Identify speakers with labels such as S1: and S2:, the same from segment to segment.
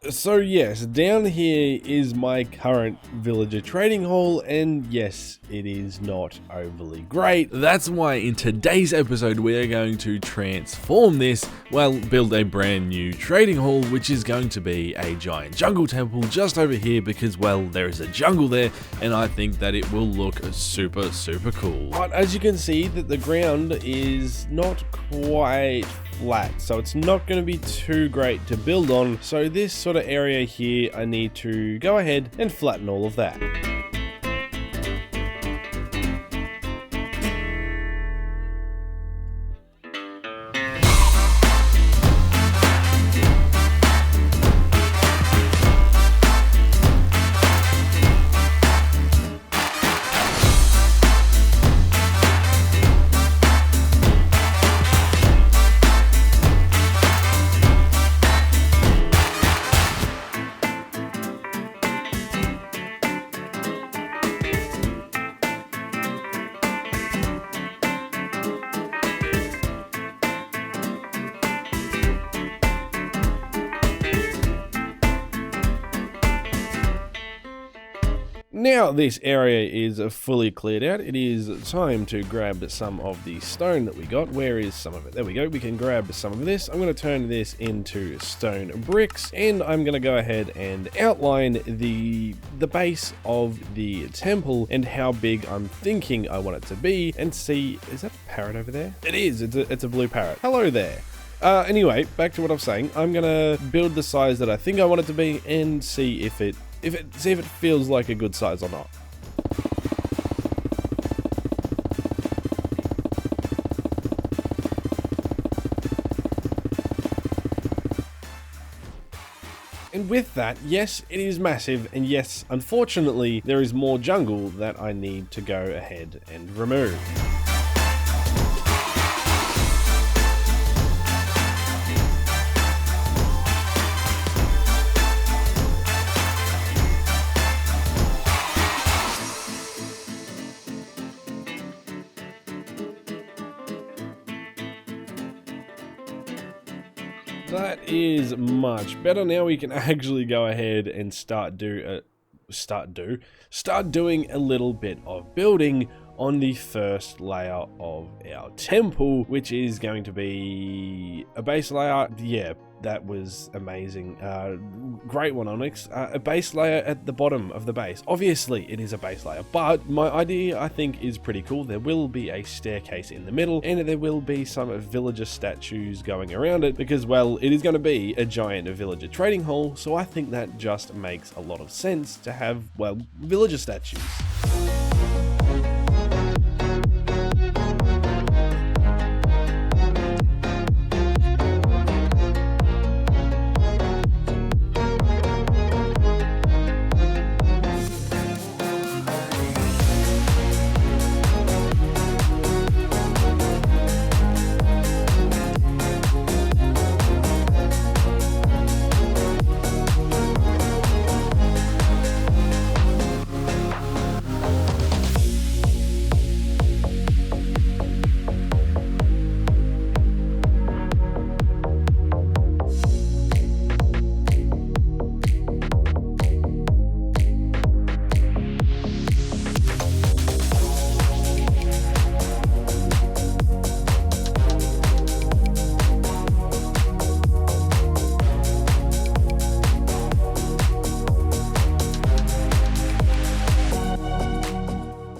S1: So yes, down here is my current villager trading hall, and yes, it is not overly great.
S2: That's why in today's episode we are going to transform this, well, build a brand new trading hall, which is going to be a giant jungle temple just over here because, well, there is a jungle there, and I think that it will look super cool.
S1: But as you can see, that the ground is not quite flat, so it's not going to be too great to build on. So this sort of area here, I need to go ahead and flatten all of that. Now this area is fully cleared out, it is time to grab some of the stone that we got. Where is some of it? There we go. We can grab some of this. I'm going to turn this into stone bricks, and I'm going to go ahead and outline the base of the temple and how big I'm thinking I want it to be, and see, is that a parrot over there? It is. It's a blue parrot. Hello there. Anyway, back to what I was saying. I'm going to build the size that I think I want it to be and see if it feels like a good size or not. And with that, yes, it is massive, and yes, unfortunately, there is more jungle that I need to go ahead and remove. That is much better. Now we can actually go ahead and start doing a little bit of building on the first layer of our temple, which is going to be a base layer. Yeah, that was amazing. Great one, Onyx. A base layer at the bottom of the base. Obviously, it is a base layer, but my idea, I think, is pretty cool. There will be a staircase in the middle, and there will be some villager statues going around it because, well, it is going to be a giant villager trading hall, so I think that just makes a lot of sense to have, well, villager statues.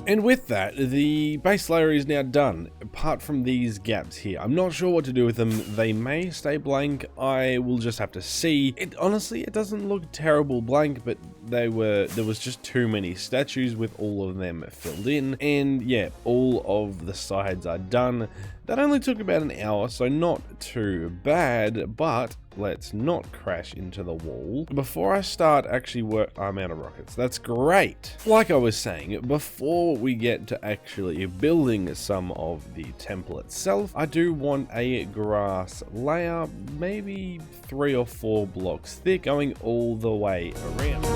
S1: And with that, the base layer is now done, apart from these gaps here. I'm not sure what to do with them. They may stay blank. I will just have to see. Honestly, it doesn't look terrible blank, but there was just too many statues with all of them filled in. And yeah, all of the sides are done. That only took about an hour, so not too bad, but let's not crash into the wall. Before I start I'm out of rockets. That's great. Like I was saying, before we get to actually building some of the temple itself, I do want a grass layer, maybe 3 or 4 blocks thick, going all the way around.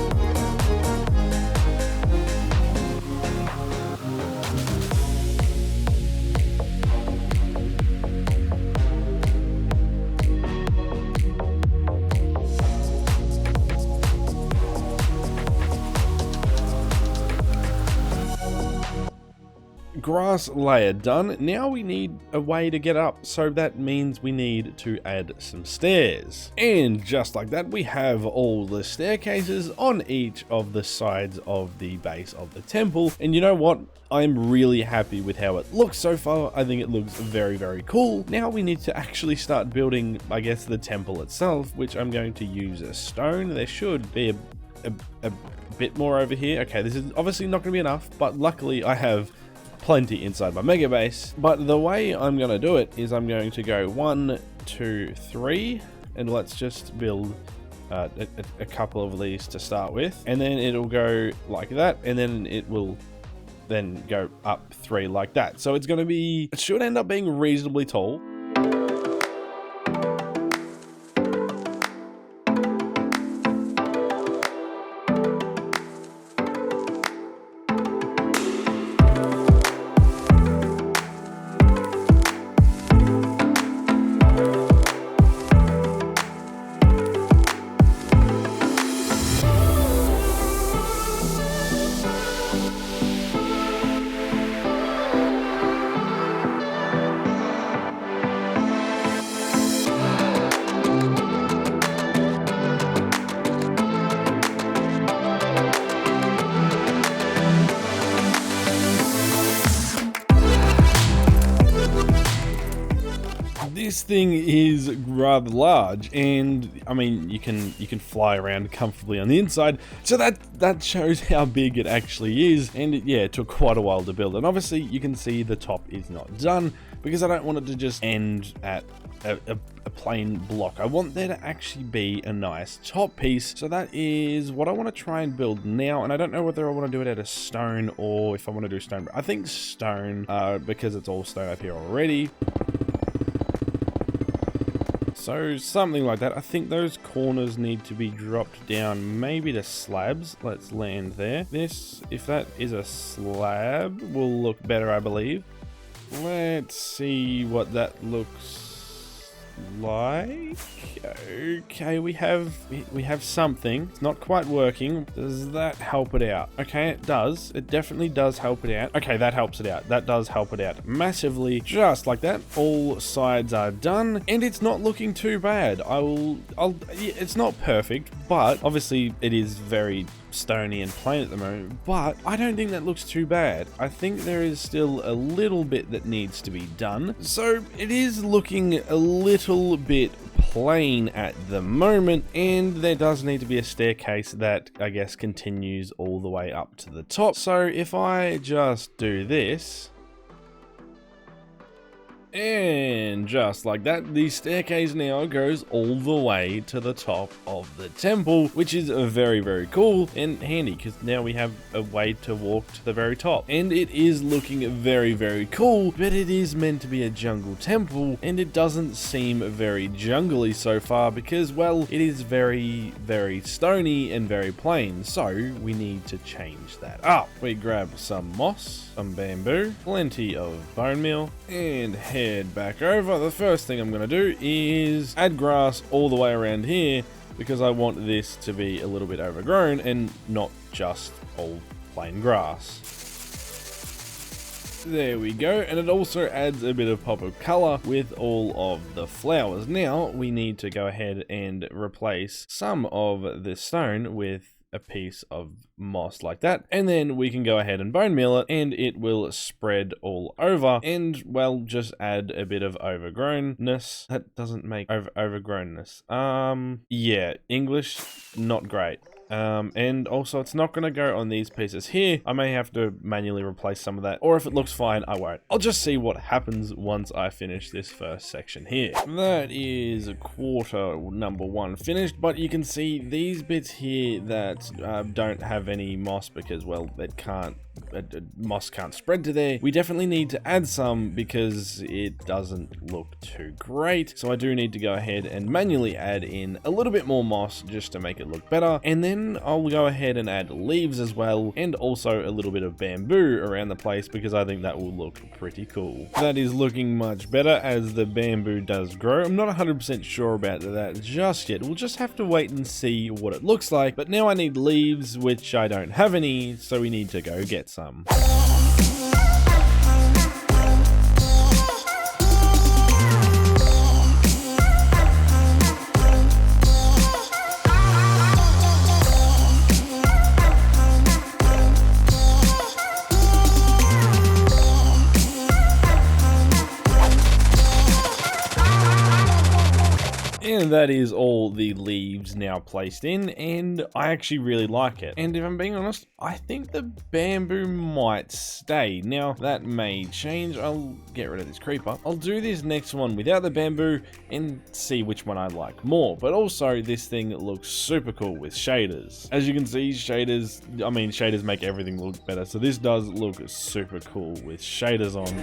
S1: grass layer done. Now we need a way to get up, so that means we need to add some stairs. And just like that, we have all the staircases on each of the sides of the base of the temple. And you know what? I'm really happy with how it looks so far. I think it looks very, very cool. Now we need to actually start building, I guess, the temple itself, which I'm going to use a stone. There should be a bit more over here. Okay, this is obviously not going to be enough, but luckily I have plenty inside my mega base. But the way I'm going to do it is I'm going to go 1, 2, 3, and let's just build a couple of these to start with, and then it'll go like that, and then it will then go up 3 like that. So it's going to be, it should end up being reasonably tall. This thing is rather large, and I mean you can fly around comfortably on the inside, so that shows how big it actually is. And it took quite a while to build, and obviously you can see the top is not done because I don't want it to just end at a plain block. I want there to actually be a nice top piece, so that is what I want to try and build now. And I don't know whether I want to do it out of stone or if I want to do stone. I think stone, because it's all stone up here already. So something like that. I think those corners need to be dropped down maybe to slabs. Let's land there. This, if that is a slab, will look better, I believe. Let's see what that looks like. Okay, we have something. It's not quite working. Does that help it out? Okay, it does. It definitely does help it out. Okay, that helps it out. That does help it out massively. Just like that. All sides are done, and it's not looking too bad. It's not perfect, but obviously it is very stony and plain at the moment, but I don't think that looks too bad. I think there is still a little bit that needs to be done. So it is looking a little bit plain at the moment, and there does need to be a staircase that I guess continues all the way up to the top. So if I just do this, and just like that, the staircase now goes all the way to the top of the temple, which is very, very cool and handy because now we have a way to walk to the very top. And it is looking very, very cool, but it is meant to be a jungle temple, and it doesn't seem very jungly so far because, well, it is very, very stony and very plain. So we need to change that up. We grab some moss, some bamboo, plenty of bone meal, and head back over. The first thing I'm going to do is add grass all the way around here because I want this to be a little bit overgrown and not just all plain grass. There we go, and it also adds a bit of pop of color with all of the flowers. Now we need to go ahead and replace some of the stone with a piece of moss like that, and then we can go ahead and bone meal it, and it will spread all over, and well, just add a bit of overgrownness. That doesn't make overgrownness. Yeah, English not great. And also it's not going to go on these pieces here. I may have to manually replace some of that, or if it looks fine, I won't. I'll just see what happens once I finish this first section here. That is quarter number 1 finished, but you can see these bits here that don't have any moss because, well, moss can't spread to there. We definitely need to add some because it doesn't look too great. So I do need to go ahead and manually add in a little bit more moss just to make it look better. And then I'll go ahead and add leaves as well, and also a little bit of bamboo around the place because I think that will look pretty cool. That is looking much better as the bamboo does grow. I'm not 100% sure about that just yet. We'll just have to wait and see what it looks like. But now I need leaves, which I don't have any, so we need to go get some. that is all the leaves now placed in, and I actually really like it. And if I'm being honest, I think the bamboo might stay. Now, that may change. I'll get rid of this creeper. I'll do this next one without the bamboo and see which one I like more. But also, this thing looks super cool with shaders. As you can see, shaders make everything look better. So this does look super cool with shaders on.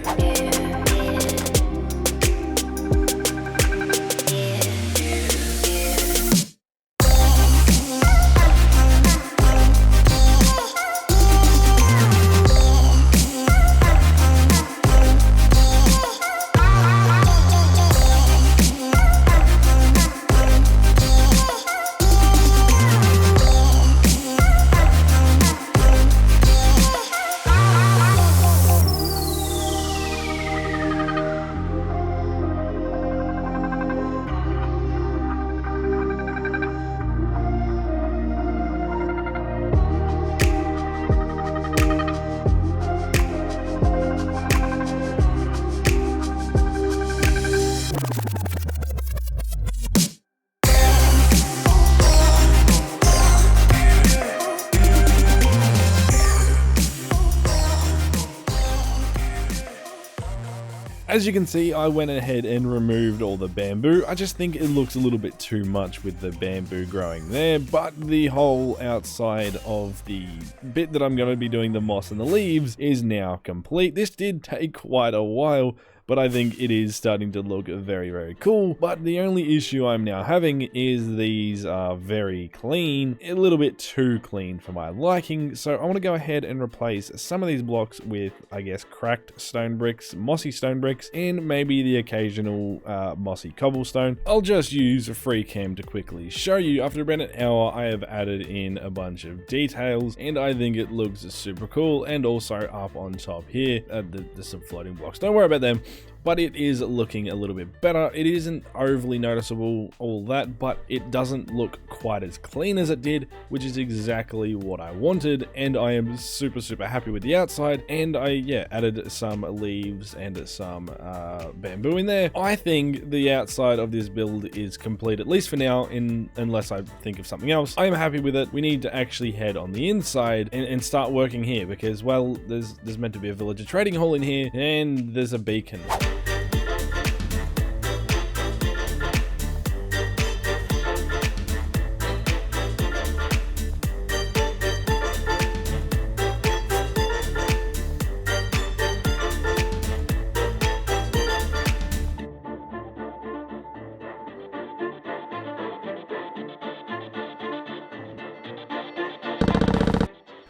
S1: As you can see, I went ahead and removed all the bamboo. I just think it looks a little bit too much with the bamboo growing there, but the whole outside of the bit that I'm going to be doing the moss and the leaves is now complete. This did take quite a while, but I think it is starting to look very, very cool. But the only issue I'm now having is these are very clean, a little bit too clean for my liking. So I want to go ahead and replace some of these blocks with, I guess, cracked stone bricks, mossy stone bricks, and maybe the occasional mossy cobblestone. I'll just use a free cam to quickly show you. After about an hour, I have added in a bunch of details, and I think it looks super cool. And also up on top here, there's some floating blocks. Don't worry about them. But it is looking a little bit better. It isn't overly noticeable, all that, but it doesn't look quite as clean as it did, which is exactly what I wanted, and I am super, super happy with the outside. And I, added some leaves and some bamboo in there. I think the outside of this build is complete, at least for now, unless I think of something else. I am happy with it. We need to actually head on the inside and start working here, because, well, there's meant to be a villager trading hall in here, and there's a beacon.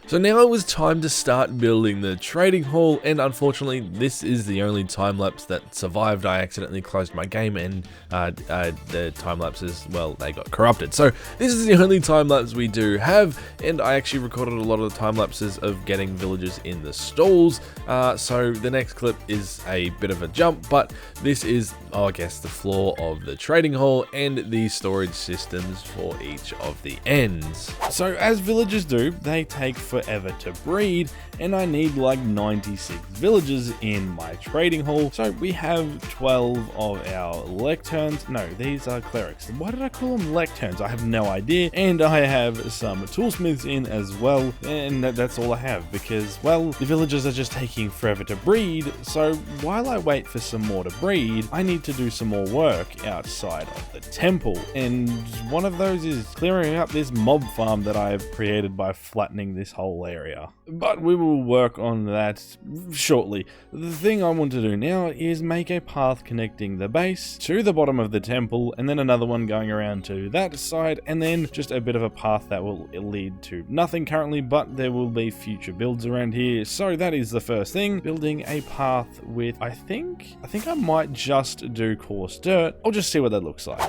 S2: So now it was time to start building the trading hall, and unfortunately this is the only time lapse that survived. I accidentally closed my game and the time lapses, well, they got corrupted. So this is the only time lapse we do have, and I actually recorded a lot of the time lapses of getting villagers in the stalls. So the next clip is a bit of a jump, but this is, I guess, the floor of the trading hall and the storage systems for each of the ends.
S1: So as villagers do, they take forever to breed, and I need like 96 villagers in my trading hall. So we have 12 of our lecterns. No, these are clerics. Why did I call them lecterns? I have no idea. And I have some toolsmiths in as well, and that's all I have, because, well, the villagers are just taking forever to breed. So while I wait for some more to breed, I need to do some more work outside of the temple, and one of those is clearing up this mob farm that I've created by flattening this whole area. But we will work on that shortly. The thing I want to do now is make a path connecting the base to the bottom of the temple, and then another one going around to that side, and then just a bit of a path that will lead to nothing currently, but there will be future builds around here. So that is the first thing, building a path with, I think I might just do coarse dirt. I'll just see what that looks like.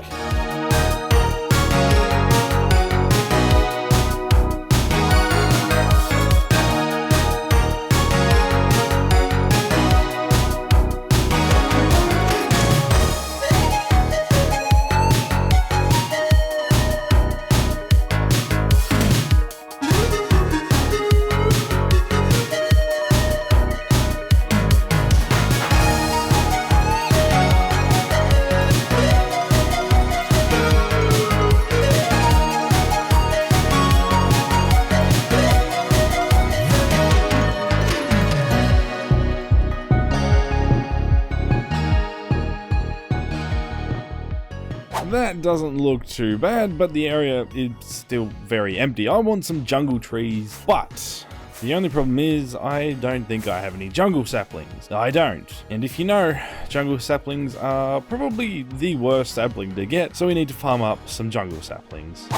S1: that doesn't look too bad, but the area is still very empty. I want some jungle trees, but the only problem is I don't think I have any jungle saplings. I don't. And if you know, jungle saplings are probably the worst sapling to get, so we need to farm up some jungle saplings.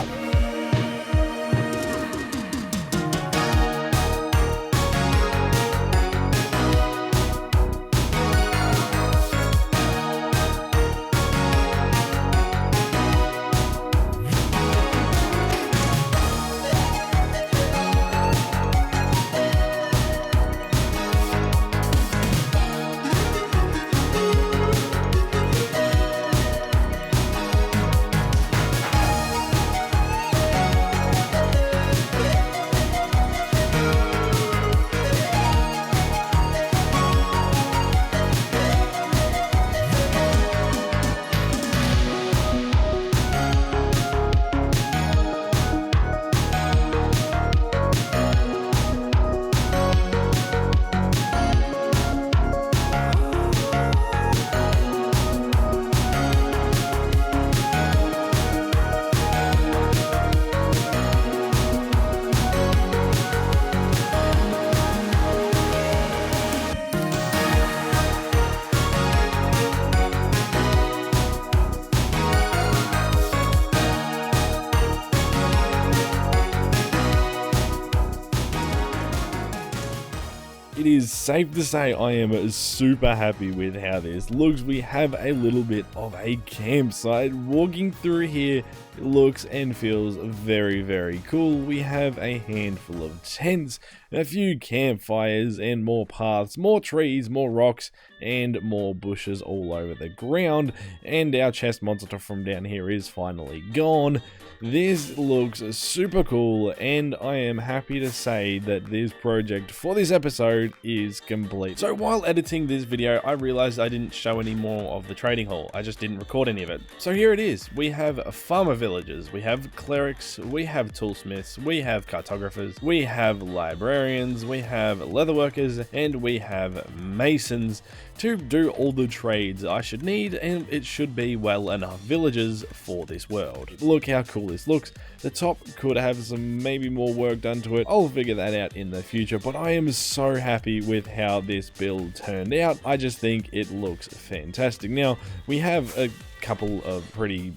S1: It is safe to say I am super happy with how this looks. We have a little bit of a campsite. Walking through here, it looks and feels very, very cool. We have a handful of tents, a few campfires, and more paths, more trees, more rocks, and more bushes all over the ground. And our chest monster from down here is finally gone. This looks super cool, and I am happy to say that this project for this episode is complete. So while editing this video, I realized I didn't show any more of the trading hall. I just didn't record any of it. So here it is. We have farmer villagers, we have clerics, we have toolsmiths, we have cartographers, we have librarians, we have leatherworkers, and we have masons to do all the trades I should need, and it should be well enough villagers for this world. Look how cool this looks. The top could have some maybe more work done to it. I'll figure that out in the future, but I am so happy with how this build turned out. I just think it looks fantastic. Now, we have a couple of pretty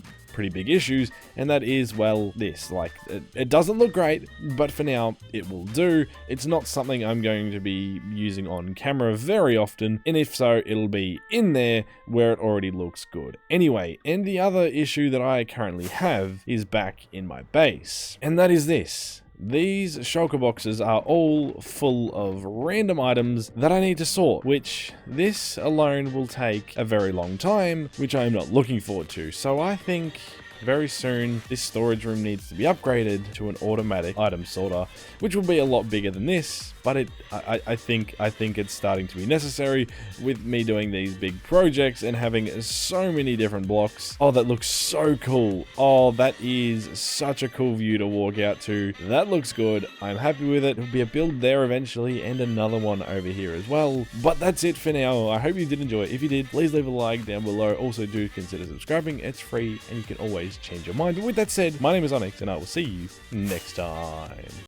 S1: big issues, and that is, well, this, like, it doesn't look great, but for now it will do. It's not something I'm going to be using on camera very often, and if so, it'll be in there where it already looks good anyway. And the other issue that I currently have is back in my base, and that is this. These shulker boxes are all full of random items that I need to sort, which this alone will take a very long time, which I am not looking forward to. So I think very soon this storage room needs to be upgraded to an automatic item sorter, which will be a lot bigger than this, but I think it's starting to be necessary with me doing these big projects and having so many different blocks. Oh, that looks so cool. Oh, that is such a cool view to walk out to. That looks good. I'm happy with it. There'll be a build there eventually and another one over here as well. But that's it for now. I hope you did enjoy it. If you did, please leave a like down below. Also, do consider subscribing. It's free and you can always change your mind. But with that said, my name is Onyx and I will see you next time.